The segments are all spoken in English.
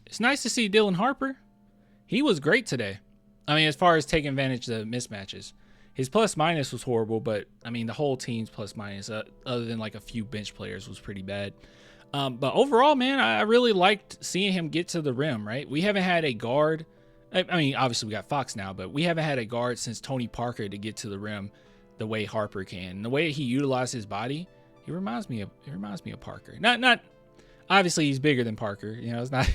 It's nice to see Dylan Harper. He was great today. I mean, as far as taking advantage of the mismatches. His plus minus was horrible, but I mean, the whole team's plus minus, other than like a few bench players, was pretty bad. But overall, man, I really liked seeing him get to the rim, right? We haven't had a guard. I mean, obviously we got Fox now, but we haven't had a guard since Tony Parker to get to the rim the way Harper can. And the way he utilized his body, he reminds me of Parker. Not obviously he's bigger than Parker. You know, it's not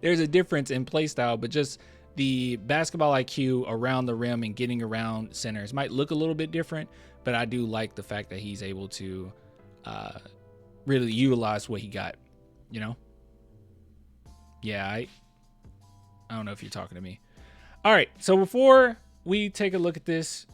there's a difference in play style, but just the basketball IQ around the rim and getting around centers might look a little bit different, but I do like the fact that he's able to really utilize what he got, you know? Yeah, I don't know if you're talking to me. All right, so before we take a look at this,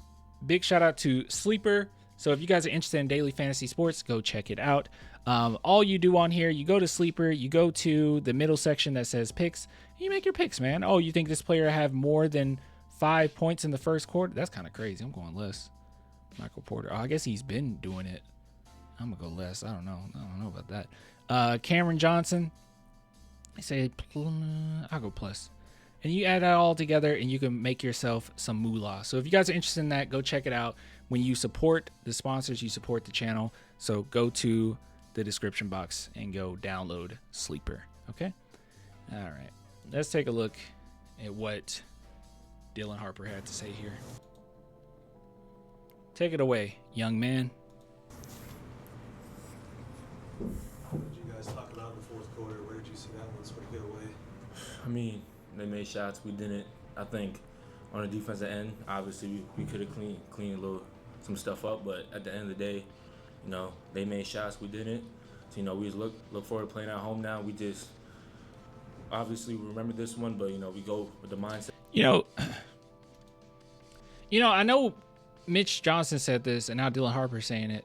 big shout out to Sleeper. So if you guys are interested in daily fantasy sports, go check it out. All you do on here, you go to Sleeper, you go to the middle section that says picks, and you make your picks, man. Oh, you think this player have more than 5 points in the first quarter? That's kind of crazy. I'm going less. Michael Porter. Oh, I guess he's been doing it. I'm going to go less. I don't know about that. Cameron Johnson. I say, I'll go plus. And you add that all together and you can make yourself some moolah. So if you guys are interested in that, go check it out. When you support the sponsors, you support the channel. So go to the description box and go download Sleeper. Okay? All right. Let's take a look at what Dylan Harper had to say here. Take it away, young man. What did you guys talk about in the fourth quarter? Where did you see that one sort of get away? I mean, they made shots. We didn't. I think on the defensive end, obviously we could have cleaned some stuff up. But at the end of the day, you know, they made shots. We didn't. So, you know, we just look forward to playing at home now. We just obviously remember this one, but, you know, we go with the mindset. You know, I know Mitch Johnson said this, and now Dylan Harper saying it.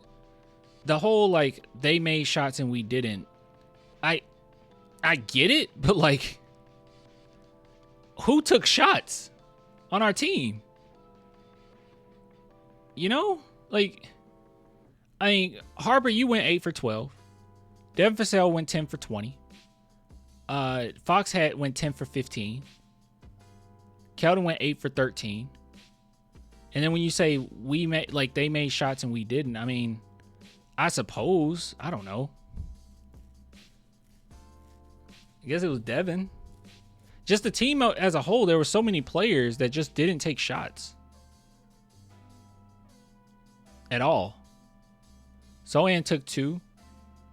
The whole, like, they made shots and we didn't. I get it, but, like, who took shots on our team? You know? Like, I mean, Harper, you went 8 for 12. Devin Vassell went 10 for 20. Fox went 10 for 15. Keldon went 8 for 13. And then when you say they made shots and we didn't, I mean, I suppose, I don't know. I guess it was Devin. Just the team as a whole, there were so many players that just didn't take shots at all. Sohan took 2.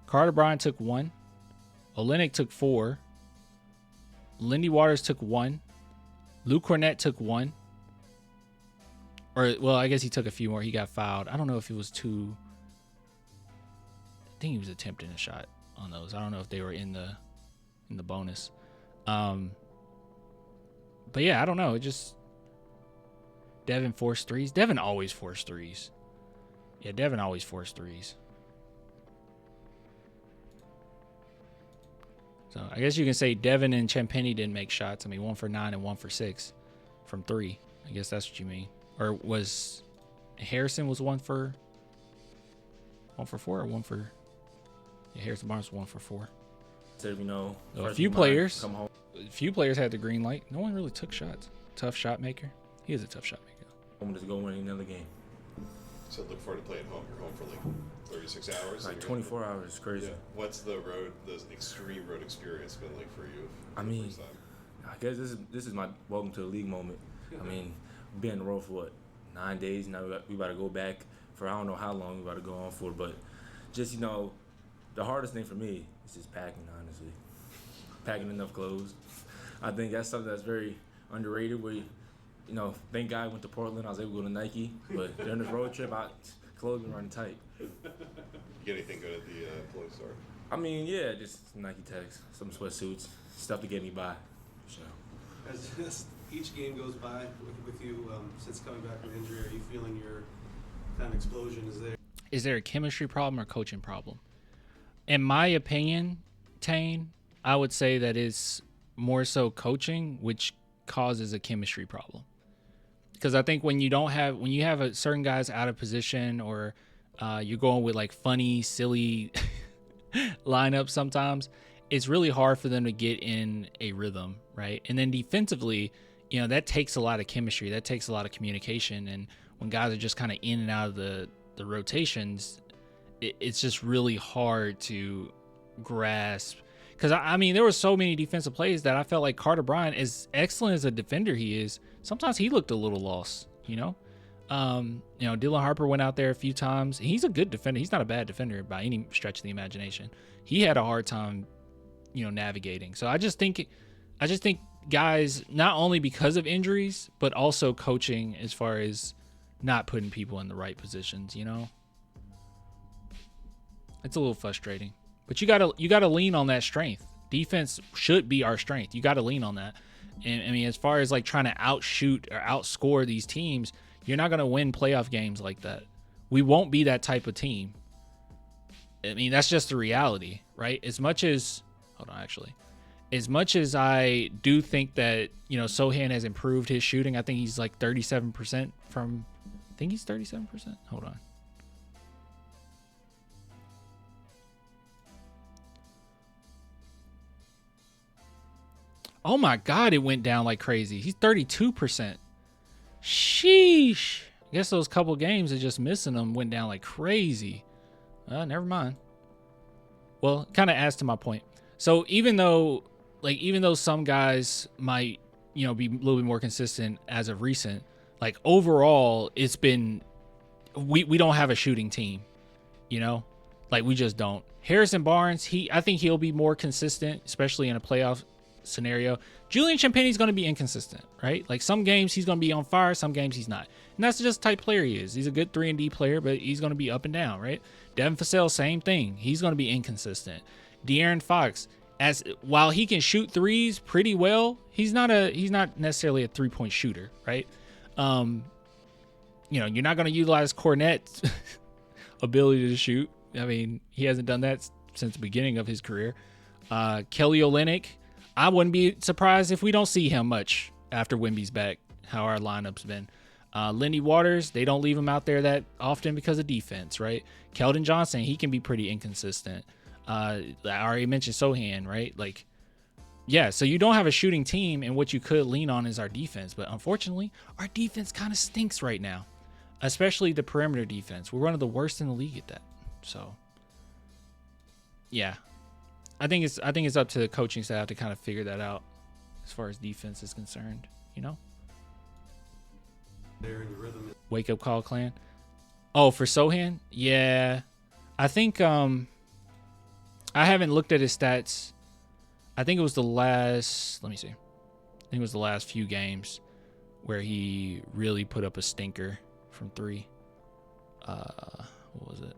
Carter Bryant took 1. Olynyk took 4. Lindy Waters took 1. Luke Cornett took 1. Or, well, I guess he took a few more. He got fouled. I don't know if it was 2. I think he was attempting a shot on those. I don't know if they were in the bonus. But yeah, I don't know. It just Devin forced threes. Devin always forced threes. Yeah, Devin always forced threes. So I guess you can say Devin and Champagny didn't make shots. I mean, 1 for 9 and 1 for 6 from 3. I guess that's what you mean. Or was Harrison was 1 for 4 or 1 for? Yeah, Harrison Barnes was 1 for 4. So, you know, a few players had the green light. No one really took shots. Tough shot maker. He is a tough shot maker. I'm just going to win another game. So look forward to playing home. You're home for like 36 hours? Like 24 hours. It's crazy. Yeah. What's the extreme road experience been like for you? I mean, I guess this is my welcome to the league moment. I mean, we've been on the road for 9 days now. We about to go back for I don't know how long we about to go on for, but just, you know, the hardest thing for me is just packing, honestly. Packing enough clothes. I think that's something that's very underrated. Where, you know, thank God I went to Portland. I was able to go to Nike, but during this road trip, clothes been running tight. You get anything good at the employee store? I mean, yeah, just some Nike tags, some sweatsuits, stuff to get me by. So. As each game goes by with you, since coming back from injury, are you feeling your kind of explosion is there? Is there a chemistry problem or coaching problem? In my opinion, Tane, I would say that it's more so coaching, which causes a chemistry problem. Because I think when you have a certain guys out of position, or you're going with like funny, silly lineups sometimes, it's really hard for them to get in a rhythm, right? And then defensively, that takes a lot of chemistry. That takes a lot of communication. And when guys are just kind of in and out of the rotations, it's just really hard to grasp. Because, I mean, there were so many defensive plays that I felt like Carter Bryant, as excellent as a defender he is, sometimes he looked a little lost, Dylan Harper went out there a few times. He's a good defender. He's not a bad defender by any stretch of the imagination. He had a hard time, navigating. So I just think guys, not only because of injuries, but also coaching as far as not putting people in the right positions, It's a little frustrating. But you gotta lean on that strength. Defense should be our strength. You gotta lean on that. And I mean, as far as like trying to outshoot or outscore these teams, you're not gonna win playoff games like that. We won't be that type of team. I mean, that's just the reality, right? As much as I do think that, Sohan has improved his shooting, I think he's like 37% from, I think he's 37%. Hold on. Oh my God, it went down like crazy. He's 32%. Sheesh. I guess those couple games of just missing them went down like crazy. Never mind. Well, kind of adds to my point. So even though some guys might, be a little bit more consistent as of recent, like overall, it's been, we don't have a shooting team, like we just don't. Harrison Barnes, I think he'll be more consistent, especially in a playoff scenario. Julian Champagne's going to be inconsistent, right? Like some games he's going to be on fire, some games he's not. And that's just the type of player he is. He's a good 3-and-D player, but he's going to be up and down, right? Devin Vassell, same thing. He's going to be inconsistent. De'Aaron Fox, while he can shoot threes pretty well, he's not necessarily a three-point shooter, right? You're not going to utilize Cornette's ability to shoot. I mean, he hasn't done that since the beginning of his career. Kelly Olynyk, I wouldn't be surprised if we don't see him much after Wemby's back, how our lineup's been. Lindy Waters, they don't leave him out there that often because of defense, right? Keldon Johnson, he can be pretty inconsistent. I already mentioned Sohan, right? Like, yeah, so you don't have a shooting team, and what you could lean on is our defense. But unfortunately, our defense kind of stinks right now, especially the perimeter defense. We're one of the worst in the league at that. So, yeah. I think it's up to the coaching staff to kind of figure that out as far as defense is concerned, Wake up call, clan. Oh, for Sohan? Yeah. I think I haven't looked at his stats. I think it was the last few games where he really put up a stinker from three. What was it?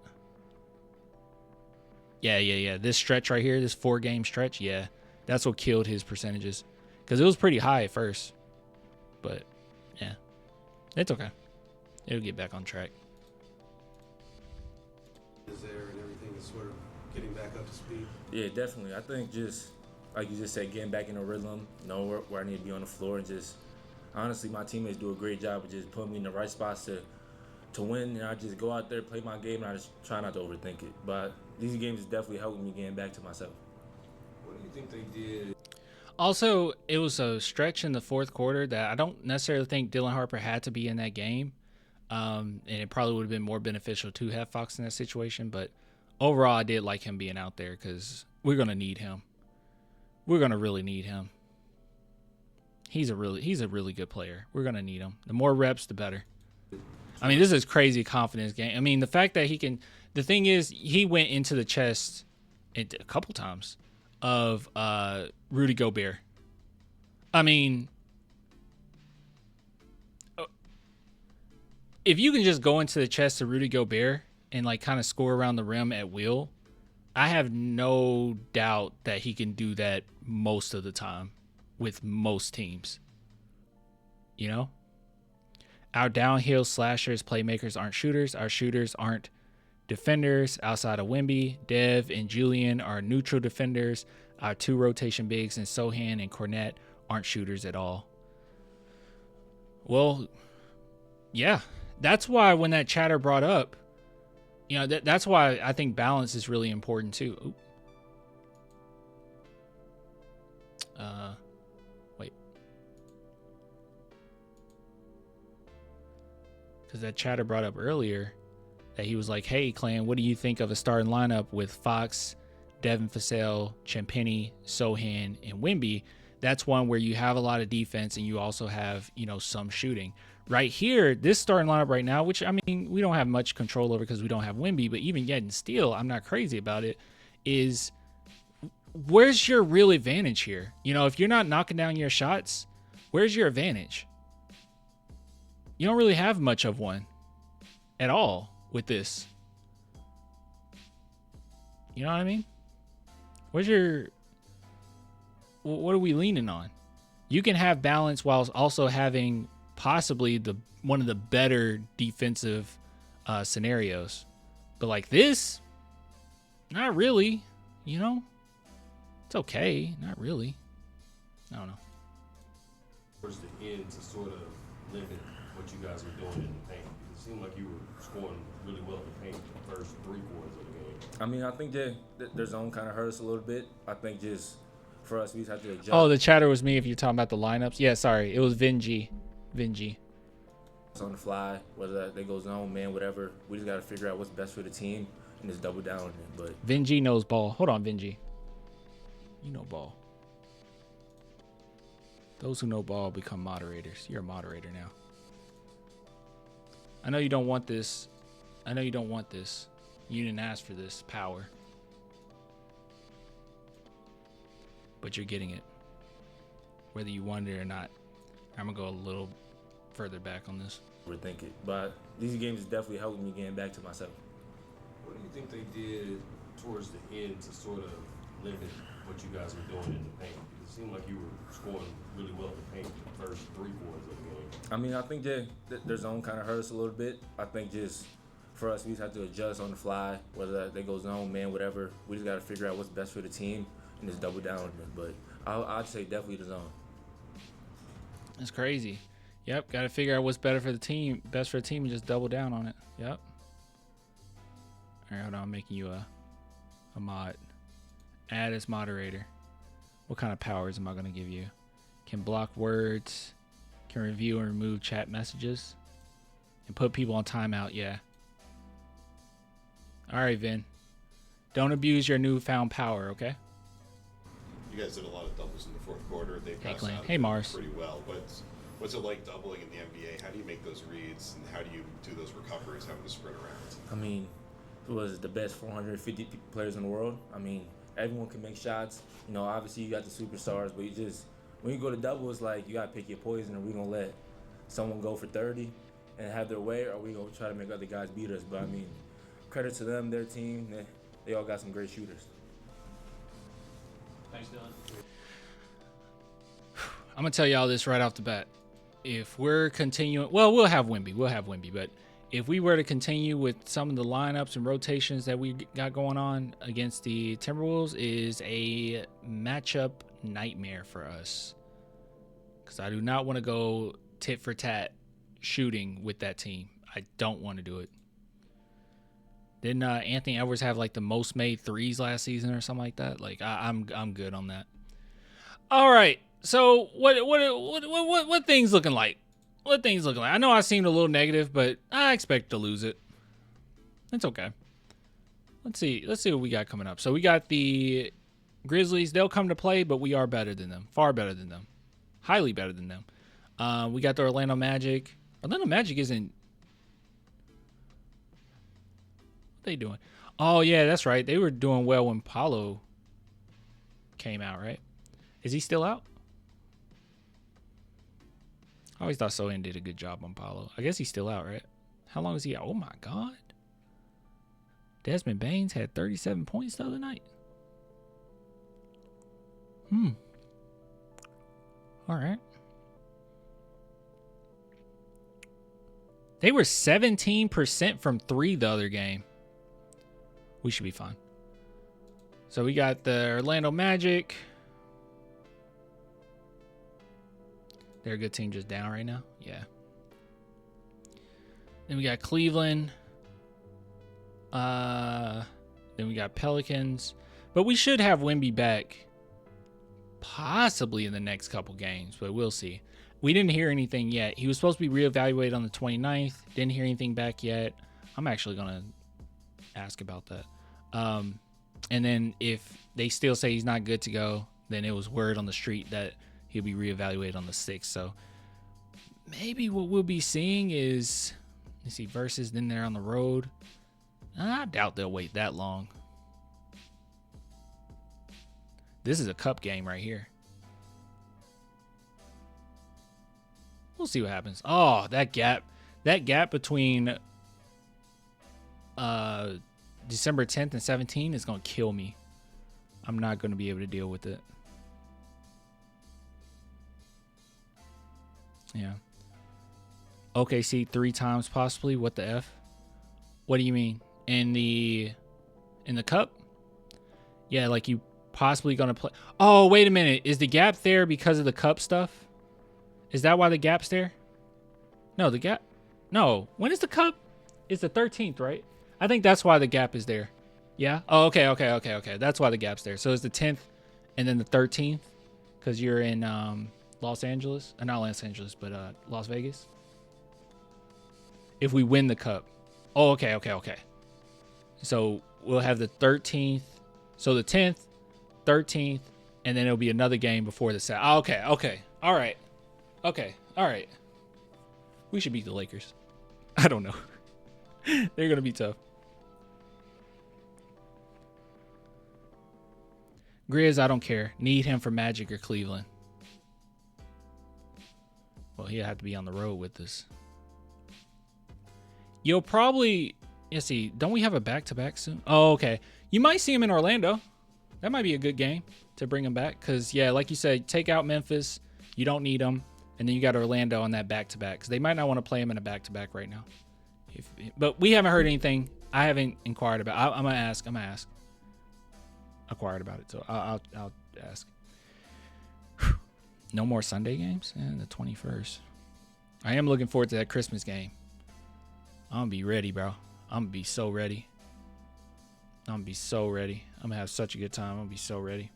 Yeah. This stretch right here, this 4-game stretch, yeah, that's what killed his percentages because it was pretty high at first. But, yeah, it's okay. It'll get back on track. Is there and everything is sort of getting back up to speed? Yeah, definitely. I think just, like you just said, getting back in a rhythm, know where I need to be on the floor, and just, honestly, my teammates do a great job of just putting me in the right spots to win, and I just go out there, play my game, and I just try not to overthink it. But these games is definitely helping me getting back to myself. What do you think they did? Also, it was a stretch in the fourth quarter that I don't necessarily think Dylan Harper had to be in that game. And it probably would have been more beneficial to have Fox in that situation. But overall, I did like him being out there because we're going to need him. We're going to really need him. He's a really good player. We're going to need him. The more reps, the better. I mean, this is crazy confidence game. I mean, the fact that the thing is, he went into the chest a couple times of Rudy Gobert. I mean, if you can just go into the chest of Rudy Gobert and like kind of score around the rim at will, I have no doubt that he can do that most of the time with most teams. Our downhill slashers, playmakers aren't shooters. Our shooters aren't defenders. Outside of Wemby, Dev and Julian are neutral defenders. Our 2 rotation bigs and Sohan and Cornette aren't shooters at all. Well, yeah. That's why when that chatter brought up, that's why I think balance is really important too. Wait. Because that chatter brought up earlier that he was like, hey, Clan, what do you think of a starting lineup with Fox, Devin Vassell, Champagny, Sohan, and Wemby? That's one where you have a lot of defense and you also have, some shooting. Right here, this starting lineup right now, which, I mean, we don't have much control over because we don't have Wemby, but even yet and still, I'm not crazy about it, is where's your real advantage here? If you're not knocking down your shots, where's your advantage? You don't really have much of one at all with this. You know what I mean? What are we leaning on? You can have balance while also having possibly one of the better defensive scenarios. But like this, not really, It's okay, not really. I don't know. Towards the end to sort of limit what you guys were doing in the paint. It seemed like you were scoring really well in the paint the first 3 quarters of the game. I mean, I think their zone kind of hurt us a little bit. I think just for us, we just have to adjust. Oh, the chatter was me if you're talking about the lineups. Yeah, sorry. It was Vinji. It's on the fly, whether they go zone, man, whatever. We just got to figure out what's best for the team and just double down on it. But Vinji knows ball. Hold on, Vinji. You know ball. Those who know ball become moderators. You're a moderator now. I know you don't want this. You didn't ask for this power. But you're getting it. Whether you want it or not. I'm going to go a little further back on this. overthink it. But these games is definitely helping me getting back to myself. What do you think they did towards the end to sort of limit what you guys were doing in the paint? It seemed like you were scoring really well in the paint the first 3 quarters of the game. I mean, I think their zone kind of hurt us a little bit. I think just for us, we just have to adjust on the fly, whether they go zone, man, whatever. We just got to figure out what's best for the team and just double down on it. But I'd say definitely the zone. That's crazy. Yep, got to figure out what's better for the team, best for the team, and just double down on it. Yep. All right, hold on, I'm making you a mod. Add as moderator. What kind of powers am I going to give you? Can block words, can review and remove chat messages, and put people on timeout, yeah. All right, Vin. Don't abuse your newfound power, okay? You guys did a lot of doubles in the fourth quarter. They Hey, passed Glenn. out Hey, Mars. pretty well. But what's it like doubling in the NBA? How do you make those reads, and how do you do those recoveries having to sprint around? I mean, it was the best 450 players in the world. I mean, everyone can make shots. You know, obviously you got the superstars, but when you go to double, it's like you got to pick your poison. Are we going to let someone go for 30 and have their way, or are we going to try to make other guys beat us? But, I mean, credit to them, their team. They all got some great shooters. Thanks, Dylan. I'm going to tell y'all this right off the bat. If we're continuing, well, we'll have Wemby, but if we were to continue with some of the lineups and rotations that we got going on against the Timberwolves, is a matchup nightmare for us. Because I do not want to go tit for tat shooting with that team. I don't want to do it. Didn't Anthony Edwards have like the most made threes last season or something like that? Like I'm good on that. All right. So what things looking like? What things looking like? I know I seemed a little negative, but I expect to lose it. It's okay. Let's see what we got coming up. So we got the Grizzlies. They'll come to play, but we are better than them. Far better than them. Highly better than them. We got the Orlando Magic. Orlando Magic isn't. What they doing? Oh yeah, that's right. They were doing well when Paulo came out, right? Is he still out? I always thought Sohan did a good job on Paulo. I guess he's still out, right? How long is he out? Oh my God. Desmond Baines had 37 points the other night. All right. They were 17% from 3 the other game. We should be fine. So we got the Orlando Magic. They're a good team, just down right now. Yeah. Then we got Cleveland. Then we got Pelicans. But we should have Wemby back possibly in the next couple games, but we'll see. We didn't hear anything yet. He was supposed to be reevaluated on the 29th. Didn't hear anything back yet. I'm actually going to ask about that. And then if they still say he's not good to go, then it was word on the street that he'll be reevaluated on the 6th. So maybe what we'll be seeing is, let's see, versus then they're on the road. I doubt they'll wait that long. This is a cup game right here. We'll see what happens. Oh, that gap between December 10th and 17th is going to kill me. I'm not going to be able to deal with it. Yeah. OKC 3 times possibly. What the F? What do you mean? In the cup? Yeah, like you possibly going to play. Oh, wait a minute. Is the gap there because of the cup stuff? Is that why the gap's there? No, the gap. No. When is the cup? It's the 13th, right? I think that's why the gap is there. Yeah? Oh, okay. That's why the gap's there. So it's the 10th and then the 13th because you're in Los Angeles. Not Los Angeles, but Las Vegas. If we win the cup. Oh, okay. So we'll have the 13th. So the 10th, 13th, and then it'll be another game before the set. Oh, okay. All right. We should beat the Lakers. I don't know. They're going to be tough. Grizz, I don't care. Need him for Magic or Cleveland. Well, he'll have to be on the road with us. You'll probably... Let's see. Don't we have a back-to-back soon? Oh, okay. You might see him in Orlando. That might be a good game to bring him back. Because, yeah, like you said, take out Memphis. You don't need him. And then you got Orlando on that back-to-back. Because they might not want to play him in a back-to-back right now. But we haven't heard anything. I haven't inquired about. I'm gonna ask. Inquired about it, so I'll ask. No more Sunday games. The 21st. I am looking forward to that Christmas game. I'm gonna be ready, bro. I'm gonna be so ready. I'm gonna have such a good time. I'm gonna be so ready.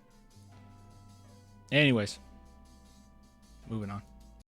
Anyways, moving on.